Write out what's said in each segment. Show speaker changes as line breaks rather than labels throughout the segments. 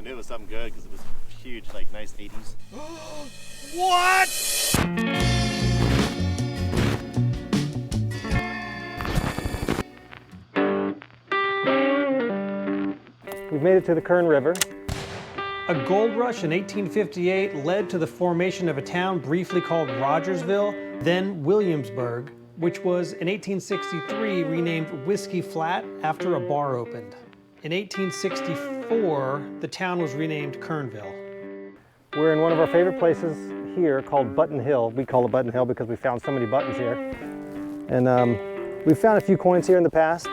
knew it was something good because it was huge, like nice 80s.
What?
We've made it to the Kern River.
A gold rush in 1858 led to the formation of a town briefly called Rogersville, then Williamsburg, which was in 1863 renamed Whiskey Flat after a bar opened. In 1864, the town was renamed Kernville.
We're in one of our favorite places here called Button Hill. We call it Button Hill because we found so many buttons here. And we've found a few coins here in the past.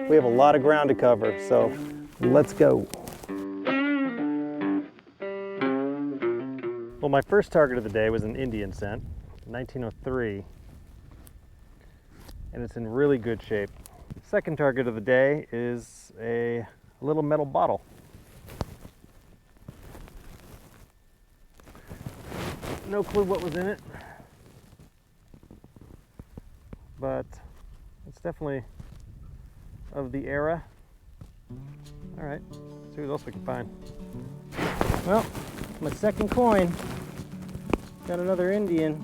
We have a lot of ground to cover, so let's go. Well, my first target of the day was an Indian cent, 1903, and it's in really good shape. Second target of the day is a little metal bottle. No clue what was in it, but it's definitely of the era. All right, let's see what else we can find. Well, my second coin. Got another Indian.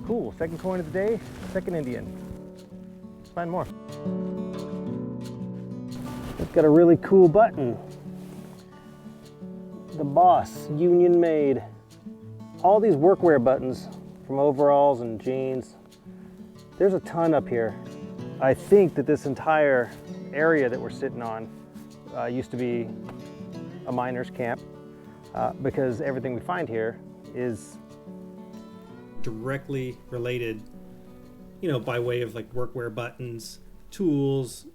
Cool, second coin of the day, second Indian. Let's find more. It's got a really cool button. The Boss, Union Made. All these workwear buttons from overalls and jeans. There's a ton up here. I think that this entire area that we're sitting on used to be a miner's camp because everything we find here is
Directly related, you know, by way of like workwear buttons, tools,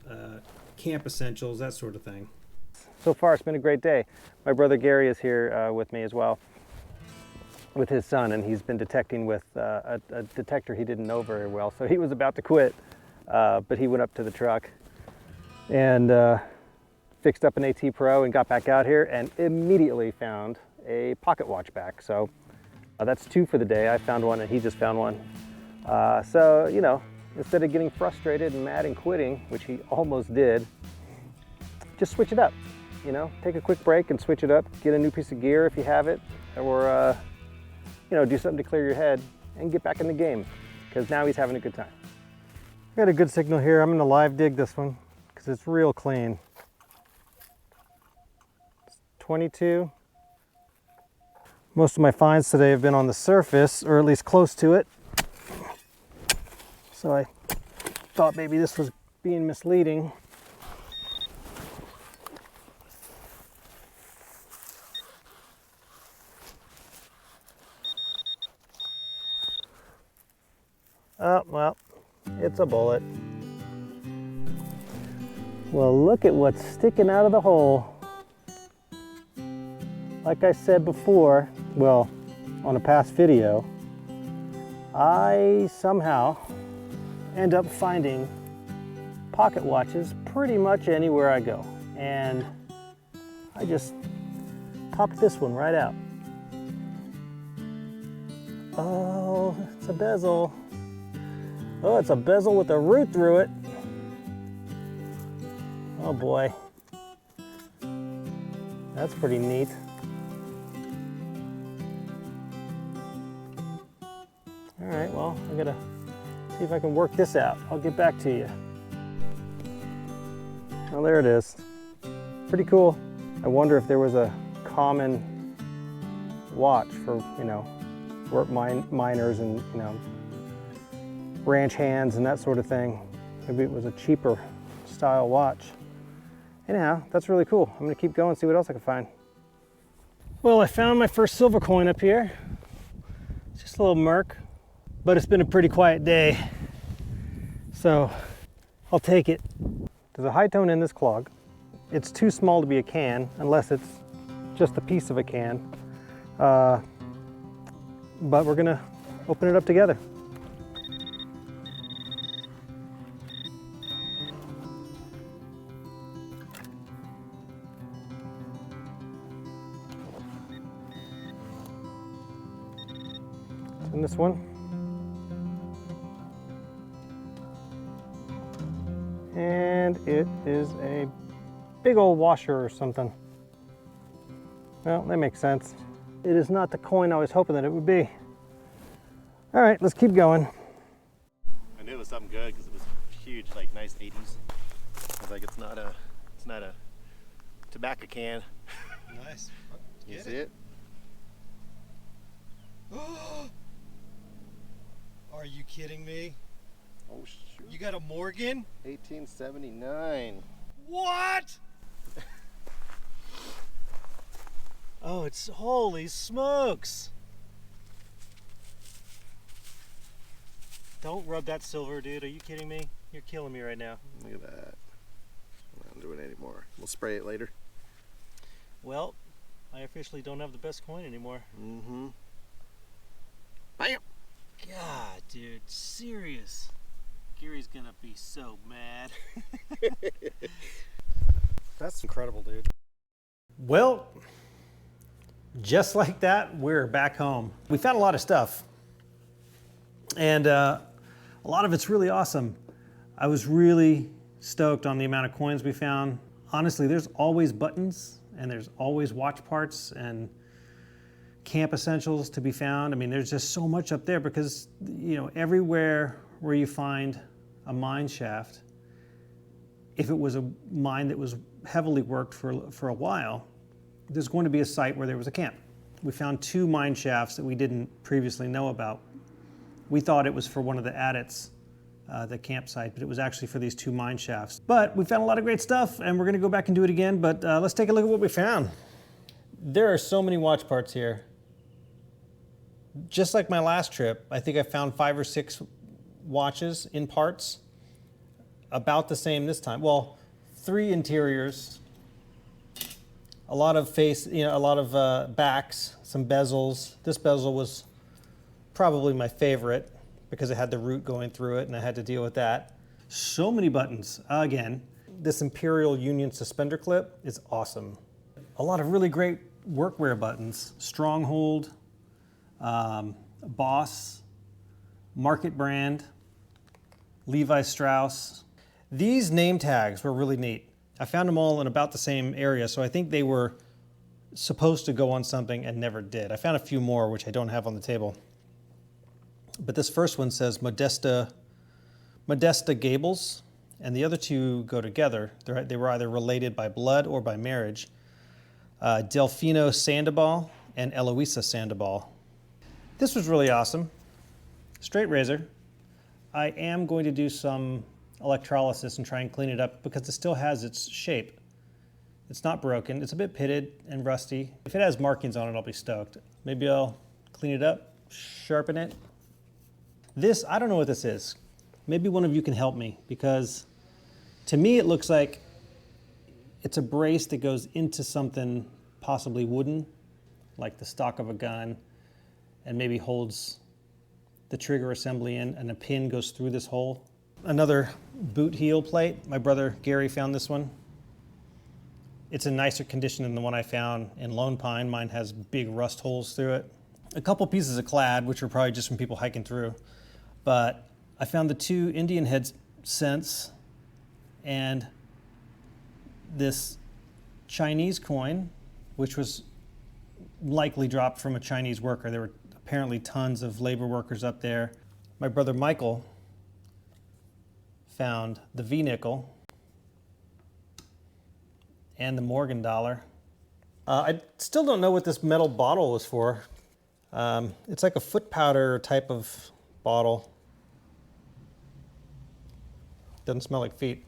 camp essentials, that sort of thing.
So far, it's been a great day. My brother Gary is here with me as well, with his son, and he's been detecting with a detector he didn't know very well. So he was about to quit, but he went up to the truck and fixed up an AT Pro and got back out here and immediately found a pocket watch back. So that's two for the day. I found one and he just found one. So, you know, instead of getting frustrated and mad and quitting, which he almost did, just switch it up. You know, take a quick break and switch it up. Get a new piece of gear if you have it, or you know, do something to clear your head and get back in the game, because now he's having a good time. I got a good signal here. I'm gonna live dig this one because it's real clean. It's 22. Most of my finds today have been on the surface, or at least close to it. So I thought maybe this was being misleading. Oh, well, it's a bullet. Well, look at what's sticking out of the hole. Like I said before, well, on a past video, I somehow end up finding pocket watches pretty much anywhere I go. And I just popped this one right out. Oh, it's a bezel. Oh, it's a bezel with a root through it. Oh boy. That's pretty neat. All right, well, I gotta see if I can work this out. I'll get back to you. Well, there it is. Pretty cool. I wonder if there was a common watch for, you know, work miners and, you know, ranch hands and that sort of thing. Maybe it was a cheaper style watch. Anyhow, that's really cool. I'm gonna keep going, see what else I can find. Well, I found my first silver coin up here. It's just a little merc, but it's been a pretty quiet day. So I'll take it. There's a high tone in this clog. It's too small to be a can, unless it's just a piece of a can. But we're gonna open it up together. In this one. And it is a big old washer or something. Well, that makes sense. It is not the coin I was hoping that it would be. All right, let's keep going.
I knew it was something good because it was huge, like nice 80s. I was like, it's not a tobacco can.
Nice.
You see it?
Are you kidding me?
Oh shoot.
You got a Morgan?
1879.
What? Oh, it's holy smokes. Don't rub that silver, dude. Are you kidding me? You're killing me right now.
Look at that. I'm not doing it anymore. We'll spray it later.
Well, I officially don't have the best coin anymore.
Mm-hmm. Bam!
God, dude, serious. Gary's gonna be so mad.
That's incredible, dude.
Well, just like that, we're back home. We found a lot of stuff, and a lot of it's really awesome. I was really stoked on the amount of coins we found. Honestly, there's always buttons, and there's always watch parts and camp essentials to be found. I mean, there's just so much up there because, you know, everywhere where you find a mine shaft, if it was a mine that was heavily worked for a while, there's going to be a site where there was a camp. We found 2 mine shafts that we didn't previously know about. We thought it was for one of the adits, the campsite, but it was actually for these 2 mine shafts. But we found a lot of great stuff, and we're gonna go back and do it again, but let's take a look at what we found. There are so many watch parts here. Just like my last trip, I think I found 5 or 6 watches in parts, about the same this time. Well, 3 interiors, a lot of a lot of backs, some bezels. This bezel was probably my favorite because it had the root going through it and I had to deal with that. So many buttons. Again, this Imperial Union suspender clip is awesome. A lot of really great workwear buttons. Stronghold, Boss, Market Brand, Levi Strauss. These name tags were really neat. I found them all in about the same area, so I think they were supposed to go on something and never did. I found a few more, which I don't have on the table. But this first one says Modesta Gables, and the other 2 go together. They were either related by blood or by marriage. Delfino Sandoval and Eloisa Sandoval. This was really awesome. Straight razor. I am going to do some electrolysis and try and clean it up because it still has its shape. It's not broken. It's a bit pitted and rusty. If it has markings on it, I'll be stoked. Maybe I'll clean it up, sharpen it. This, I don't know what this is. Maybe one of you can help me because to me it looks like it's a brace that goes into something possibly wooden, like the stock of a gun, and maybe holds the trigger assembly in, and a pin goes through this hole. Another boot heel plate. My brother Gary found this one. It's in nicer condition than the one I found in Lone Pine. Mine has big rust holes through it. A couple pieces of clad, which were probably just from people hiking through. But I found the 2 Indian head cents and this Chinese coin, which was likely dropped from a Chinese worker. There were apparently tons of labor workers up there. My brother Michael found the V-nickel and the Morgan dollar. I still don't know what this metal bottle was for. It's like a foot powder type of bottle. Doesn't smell like feet.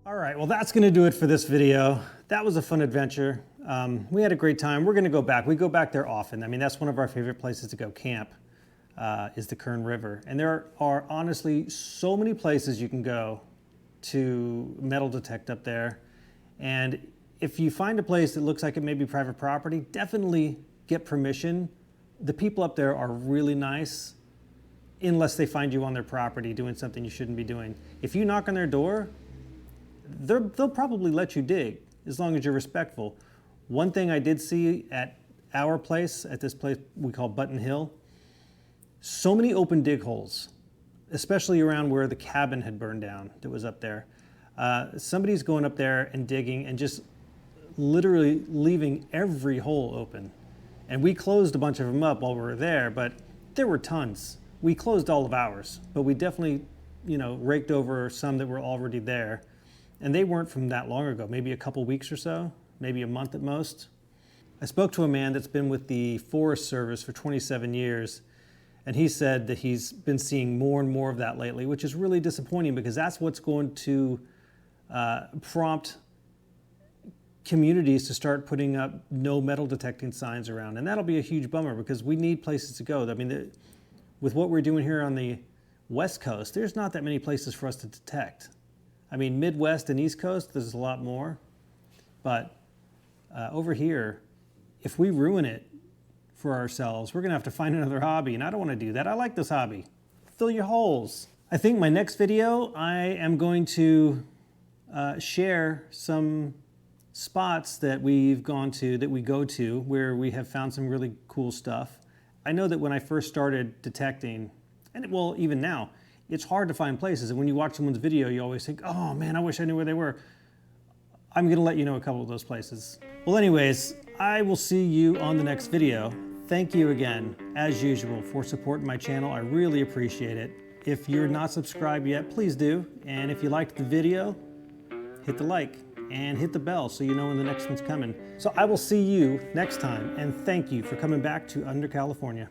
All right, well that's gonna do it for this video. That was a fun adventure. We had a great time. We're gonna go back. We go back there often. I mean, that's one of our favorite places to go camp, is the Kern River. And there are honestly so many places you can go to metal detect up there. And if you find a place that looks like it may be private property, definitely get permission. The people up there are really nice, unless they find you on their property doing something you shouldn't be doing. If you knock on their door, they'll probably let you dig, as long as you're respectful. One thing I did see at our place, at this place we call Button Hill, so many open dig holes, especially around where the cabin had burned down that was up there. Somebody's going up there and digging and just literally leaving every hole open. And we closed a bunch of them up while we were there, but there were tons. We closed all of ours, but we definitely, raked over some that were already there. And they weren't from that long ago, maybe a couple weeks or so, maybe a month at most. I spoke to a man that's been with the Forest Service for 27 years, and he said that he's been seeing more and more of that lately, which is really disappointing because that's what's going to prompt communities to start putting up no metal detecting signs around. And that'll be a huge bummer because we need places to go. I mean, with what we're doing here on the West Coast, there's not that many places for us to detect. I mean, Midwest and East Coast, there's a lot more. But over here, if we ruin it for ourselves, we're gonna have to find another hobby, and I don't wanna do that. I like this hobby. Fill your holes. I think my next video, I am going to share some spots that we've gone to, that we go to, where we have found some really cool stuff. I know that when I first started detecting, and well, even now, it's hard to find places. And when you watch someone's video, you always think, oh man, I wish I knew where they were. I'm gonna let you know a couple of those places. Well, anyways, I will see you on the next video. Thank you again, as usual, for supporting my channel. I really appreciate it. If you're not subscribed yet, please do. And if you liked the video, hit the like and hit the bell so you know when the next one's coming. So I will see you next time, and thank you for coming back to Under California.